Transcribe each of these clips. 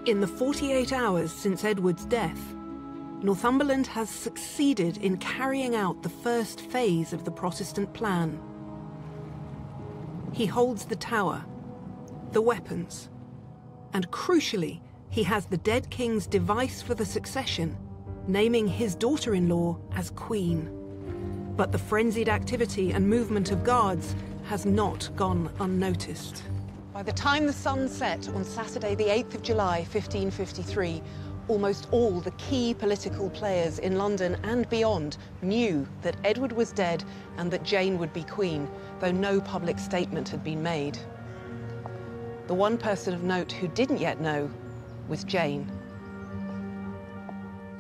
In the 48 hours since Edward's death, Northumberland has succeeded in carrying out the first phase of the Protestant plan. He holds the tower, the weapons, and crucially, he has the dead king's device for the succession, naming his daughter-in-law as queen. But the frenzied activity and movement of guards has not gone unnoticed. By the time the sun set on Saturday, the 8th of July, 1553, almost all the key political players in London and beyond knew that Edward was dead and that Jane would be queen, though no public statement had been made. The one person of note who didn't yet know was Jane.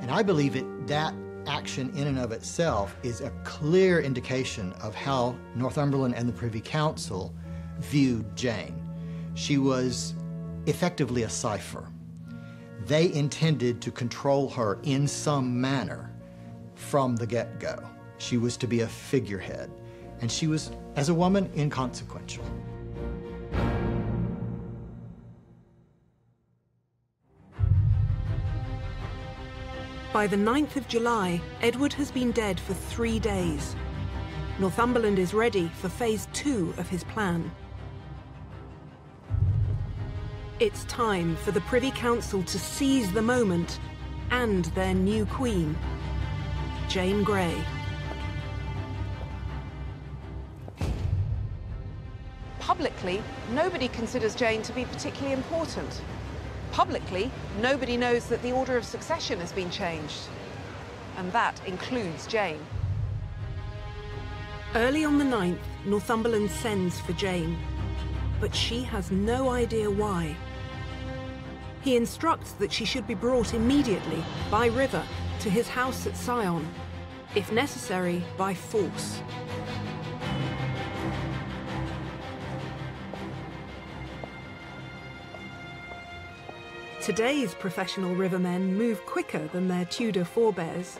And I believe that action in and of itself is a clear indication of how Northumberland and the Privy Council viewed Jane. She was effectively a cipher. They intended to control her in some manner from the get-go. She was to be a figurehead, and she was, as a woman, inconsequential. By the 9th of July, Edward has been dead for 3 days. Northumberland is ready for phase 2 of his plan. It's time for the Privy Council to seize the moment and their new queen, Jane Grey. Publicly, nobody considers Jane to be particularly important. Publicly, nobody knows that the order of succession has been changed. And that includes Jane. Early on the 9th, Northumberland sends for Jane, but she has no idea why. He instructs that she should be brought immediately, by river, to his house at Sion, if necessary, by force. Today's professional rivermen move quicker than their Tudor forebears.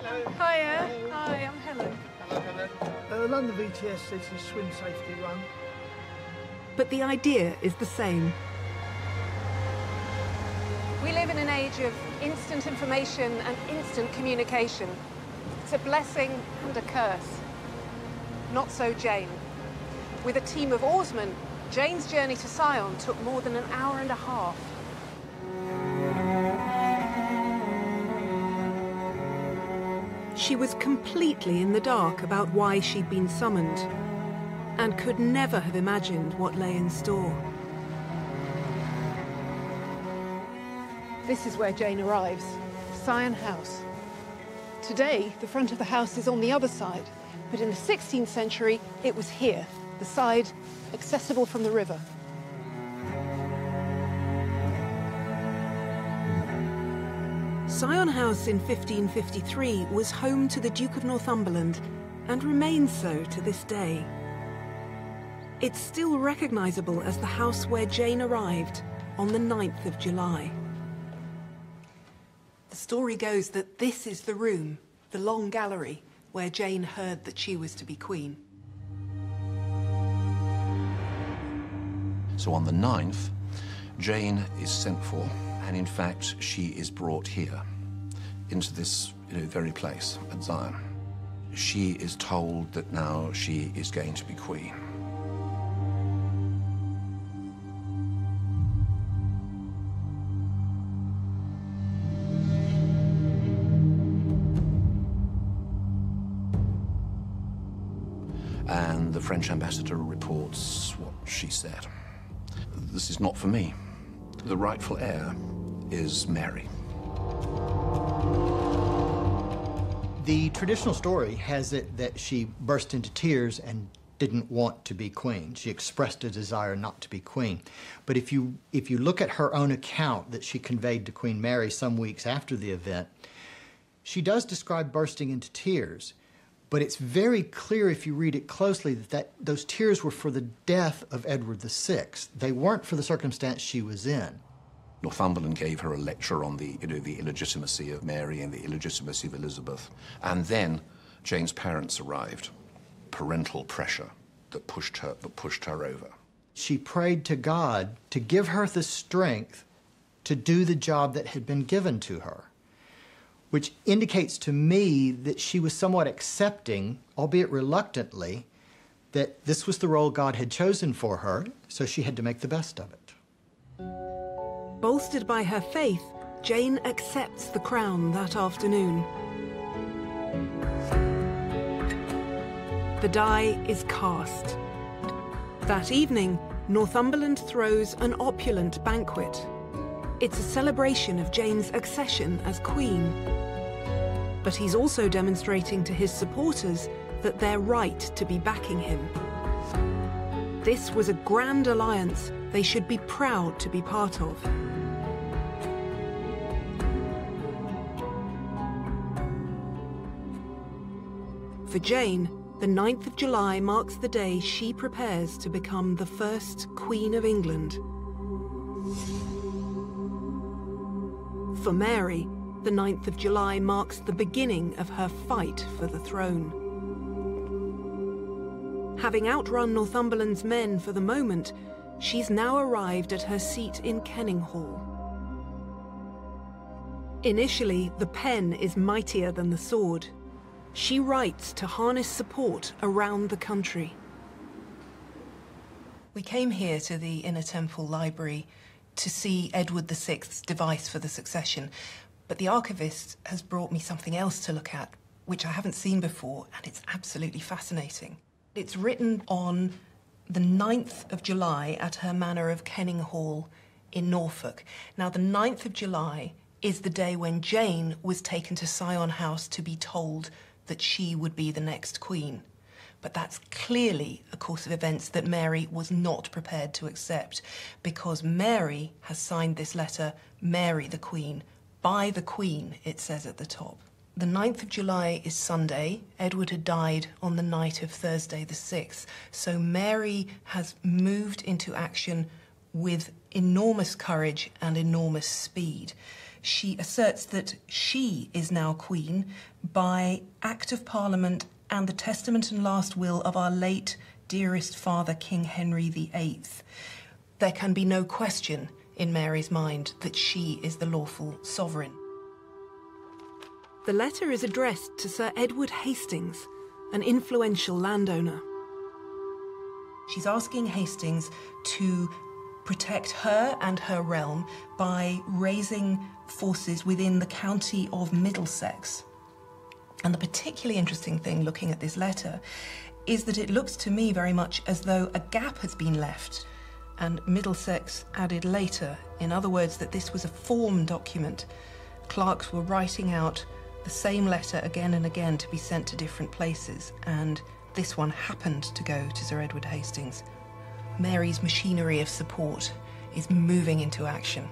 Hello. Hiya. Hello. Hi, I'm Helen. Hello, Helen. London VTS says it's a swim safety run. But the idea is the same. We live in an age of instant information and instant communication. It's a blessing and a curse. Not so Jane. With a team of oarsmen, Jane's journey to Sion took more than an hour and a half. She was completely in the dark about why she'd been summoned, and could never have imagined what lay in store. This is where Jane arrives, Sion House. Today, the front of the house is on the other side, but in the 16th century, it was here, the side accessible from the river. Sion House in 1553 was home to the Duke of Northumberland and remains so to this day. It's still recognisable as the house where Jane arrived on the 9th of July. The story goes that this is the room, the long gallery, where Jane heard that she was to be queen. So on the 9th, Jane is sent for, and in fact, she is brought here, into this very place at Zion. She is told that now she is going to be queen. And the French ambassador reports what she said. This is not for me. The rightful heir is Mary. The traditional story has it that she burst into tears and didn't want to be queen. She expressed a desire not to be queen. But if you look at her own account that she conveyed to Queen Mary some weeks after the event, she does describe bursting into tears. But it's very clear if you read it closely that those tears were for the death of Edward VI. They weren't for the circumstance she was in. Northumberland gave her a lecture on the illegitimacy of Mary and the illegitimacy of Elizabeth. And then Jane's parents arrived. Parental pressure that pushed her over. She prayed to God to give her the strength to do the job that had been given to her, which indicates to me that she was somewhat accepting, albeit reluctantly, that this was the role God had chosen for her, so she had to make the best of it. Bolstered by her faith, Jane accepts the crown that afternoon. The die is cast. That evening, Northumberland throws an opulent banquet. It's a celebration of Jane's accession as Queen. But he's also demonstrating to his supporters that they're right to be backing him. This was a grand alliance they should be proud to be part of. For Jane, the 9th of July marks the day she prepares to become the first Queen of England. For Mary, the 9th of July marks the beginning of her fight for the throne. Having outrun Northumberland's men for the moment, she's now arrived at her seat in Kenninghall. Initially, the pen is mightier than the sword. She writes to harness support around the country. We came here to the Inner Temple Library to see Edward VI's device for the succession, but the archivist has brought me something else to look at, which I haven't seen before, and it's absolutely fascinating. It's written on the 9th of July at her manor of Kenninghall in Norfolk. Now, the 9th of July is the day when Jane was taken to Sion House to be told that she would be the next queen. But that's clearly a course of events that Mary was not prepared to accept, because Mary has signed this letter, Mary the Queen, by the Queen, it says at the top. The 9th of July is Sunday. Edward had died on the night of Thursday the 6th. So Mary has moved into action with enormous courage and enormous speed. She asserts that she is now Queen by Act of Parliament and the testament and last will of our late dearest father, King Henry VIII. There can be no question in Mary's mind that she is the lawful sovereign. The letter is addressed to Sir Edward Hastings, an influential landowner. She's asking Hastings to protect her and her realm by raising forces within the county of Middlesex. And the particularly interesting thing looking at this letter is that it looks to me very much as though a gap has been left and Middlesex added later. In other words, that this was a form document. Clerks were writing out the same letter again and again to be sent to different places, and this one happened to go to Sir Edward Hastings. Mary's machinery of support is moving into action.